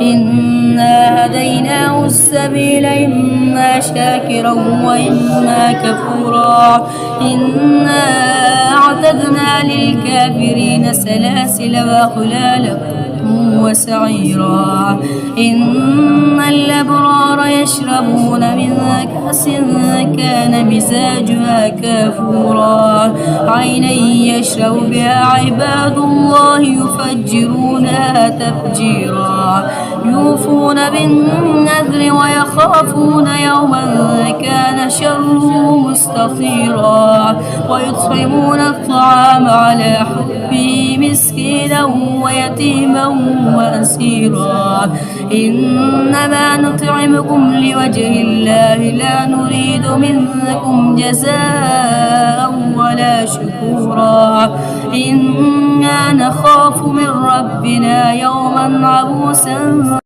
إنا هديناه السبيل إما شاكرا وإما كفورا إنا أعتدنا للكافرين سلاسل وأغلالا وسعيرا إن الأبرار يشربون من كأس كان مزاجها كافورا عينا يشرب بها عباد الله يفجرونها تفجيرا يوفون بالنذر ويخافون يوما كان شره مستطيرا ويطعمون الطعام على حبه مسكينا ويتيما وأسيرا إنما نطعمكم لوجه الله لا نريد منكم جزاء ولا شكورا إنا نخاف من ربنا يوما عبوسا